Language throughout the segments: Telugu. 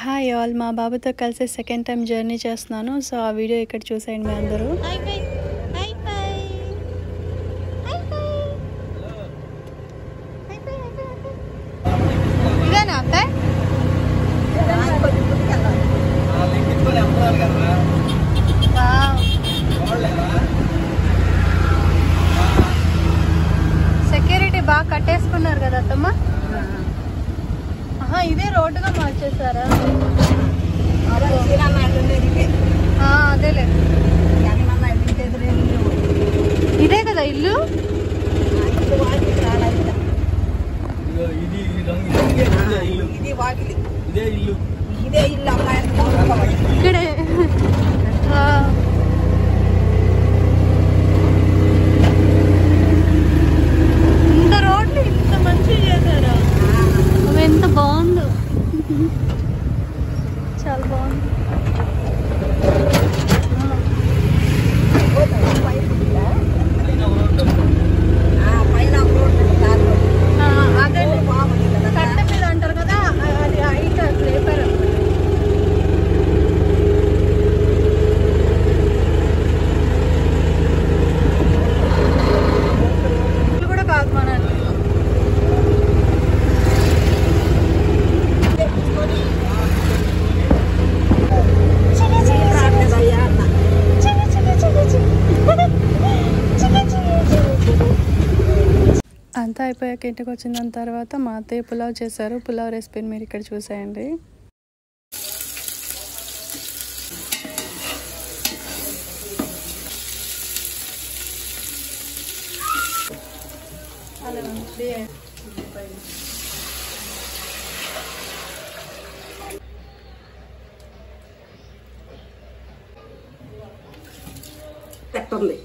హాయ్ ఆల్, మా బాబుతో కలిసి సెకండ్ టైం జర్నీ చేస్తున్నాను. సో ఆ వీడియో ఇక్కడ చూసేయండి మీ అందరూ. సెక్యూరిటీ బాగా కట్టేసుకున్నారు కదా అత్తమ్మ. ఇదే రోడ్డుగా మార్చేసారా? అదేలే, ఇదే కదా ఇల్లు. ఇక్కడే ఇంత రోడ్లు ఇంత మంచిగా చేశారా? ఎంత బాగుందో, చాలా బాగుంది. అదే కట్ట మీద అంటారు కదా, అది హైట్ లేపారు. కూడా కాదు మన అంతా అయిపోయాక ఇంటికి వచ్చిన దాని తర్వాత మా అత్తయ్య పులావ్ చేశారు. పులావ్ రెసిపీని మీరు ఇక్కడ చూసేయండి. తట్టుంది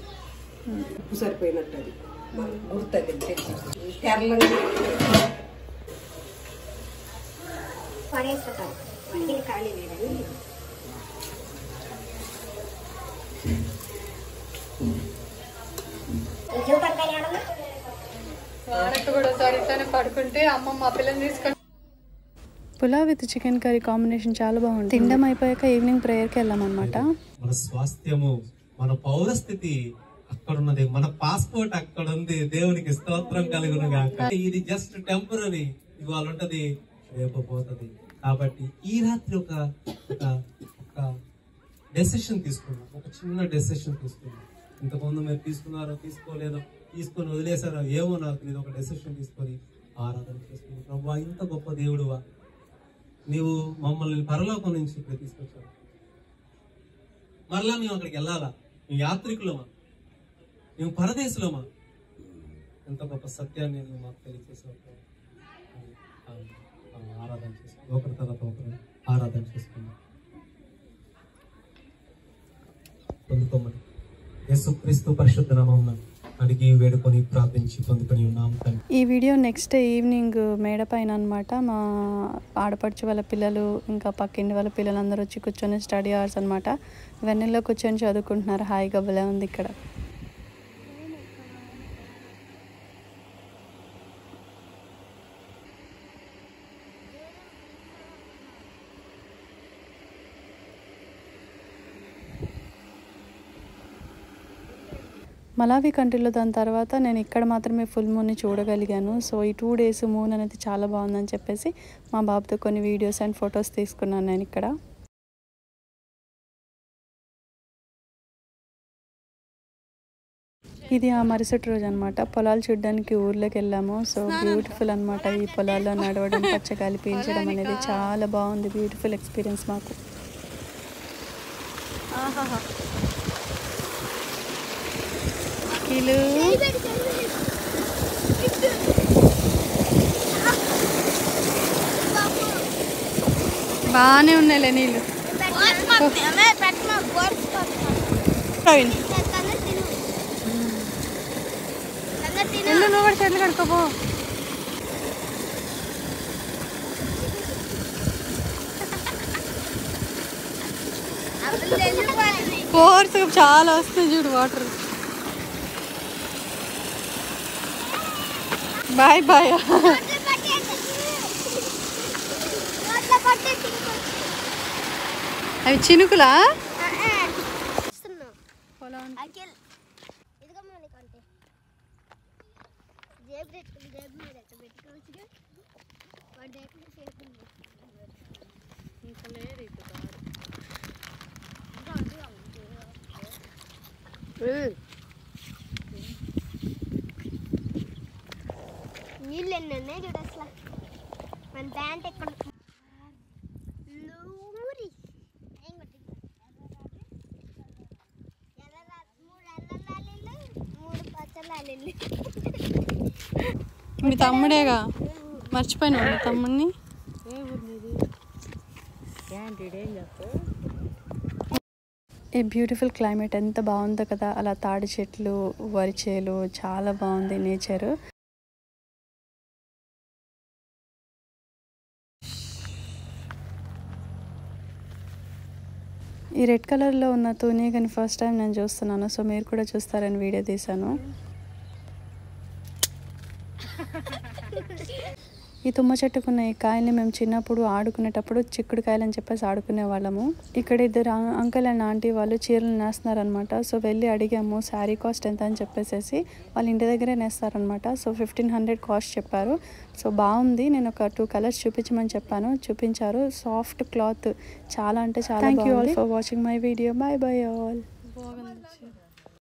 ఉప్పు సరిపోయినట్టు అది గుర్తుంది. పడుకుంటే అమ్మమ్మ పిల్లని తీసుకొని pulao with chicken curry combination చాలా బాగుంది. తినడం అయిపోయాక ఈవినింగ్ ప్రేయర్కి వెళ్ళామన్నమాట. మన స్వాస్థ్యము, మన పౌరస్థితి అక్కడ ఉన్నది, మన పాస్పోర్ట్ అక్కడ ఉంది. దేవునికి స్తోత్రం కలుగును గాక. ఇది జస్ట్ టెంపరీ, ఇవాళ ఉంటది రేపు పోతుంది. కాబట్టి ఈ రాత్రి ఒక డెసిషన్ తీసుకున్నాం, ఒక చిన్న డెసిషన్ తీసుకున్నాం. ఇంతకుముందు మీరు తీసుకున్నారో తీసుకోలేదో, తీసుకొని వదిలేసారో ఏమో నాకు, ఇది ఒక డెసిషన్ తీసుకొని ఆరాధన చేసుకున్నాం. ప్రభువా, ఇంత గొప్ప దేవుడువా, నీవు మమ్మల్ని పరలోకం నుంచి ఇక్కడ తీసుకొచ్చావు. మరలా మేము అక్కడికి వెళ్ళాలా? మేము యాత్రికులమా? మేము పరదేశులమా? ఎంత గొప్ప సత్యాన్ని నువ్వు మాకు తెలియజేసావు. ఆరాధన చేసుకున్నాం, ఒకరి తర్వాత ఒకరు ఆరాధన చేసుకున్నాం. పొందుకోమని యేసుక్రీస్తు పరిశుద్ధ నామమున అడిగి వేడుకొని ప్రార్థించి పొందుకొని ఉన్నాం. ఈ వీడియో నెక్స్ట్ డే ఈవినింగ్ మేడ పైన అనమాట. మా ఆడపడుచు వాళ్ళ పిల్లలు ఇంకా పక్కింటి వాళ్ళ పిల్లలు అందరూ వచ్చి కూర్చొని స్టడీ అవర్స్ అనమాట. వెన్నెల్లో కూర్చొని చదువుకుంటున్నారు. హాయిగా భలే ఉంది ఇక్కడ. మలావి కంట్రీలో దాని తర్వాత నేను ఇక్కడ మాత్రమే ఫుల్ మూన్ని చూడగలిగాను. సో ఈ 2 days మూన్ అనేది చాలా బాగుందని చెప్పేసి మా బాబుతో కొన్ని వీడియోస్ అండ్ ఫొటోస్ తీసుకున్నాను నేను ఇక్కడ. ఇది ఆ మరుసటి రోజు అనమాట. పొలాలు చూడడానికి ఊర్లోకి వెళ్ళాము. సో బ్యూటిఫుల్ అనమాట. ఈ పొలాల్లో నడవడం, పచ్చగాలి పీల్చడం అనేది చాలా బాగుంది. బ్యూటిఫుల్ ఎక్స్పీరియన్స్ మాకు. బాగానే ఉన్నాయిలే నీళ్ళు. నువ్వు కూడా చెట్లు కడుకోపో. ఫోర్స్ చాలా వస్తుంది చూడు వాటర్. Bye bye. అవి చినుకులా నీళ్ళు ఎన్ని ఉన్నాయి చూడు అసలు మన ప్యాంట్ ఎక్కడ మీ తమ్ముడేగా మర్చిపోయినా మీ తమ్ముడిని. ఈ బ్యూటిఫుల్ క్లైమేట్ ఎంత బాగుందో కదా, అలా తాడి చెట్లు, వరి చేలు, చాలా బాగుంది నేచరు. ఈ రెడ్ కలర్లో ఉన్న తూనీగని ఫస్ట్ టైం నేను చూస్తున్నాను. సో మీరు కూడా చూస్తారని వీడియో తీశాను. ఈ తుమ్మ చెట్టుకున్న ఈ కాయల్ని మేము చిన్నప్పుడు ఆడుకునేటప్పుడు చిక్కుడు కాయలు అని చెప్పేసి ఆడుకునే వాళ్ళము. ఇక్కడ ఇద్దరు అంకుల్ అండ్ ఆంటీ వాళ్ళు చీరలు నేస్తున్నారనమాట. సో వెళ్ళి అడిగాము శారీ కాస్ట్ ఎంత అని చెప్పేసి. వాళ్ళ ఇంటి దగ్గరే నేస్తారనమాట. సో 1500 కాస్ట్ చెప్పారు. సో బాగుంది. నేను ఒక 2 కలర్స్ చూపించమని చెప్పాను, చూపించారు. సాఫ్ట్ క్లాత్, చాలా అంటే చాలా. Thank you all for watching my video. Bye bye all.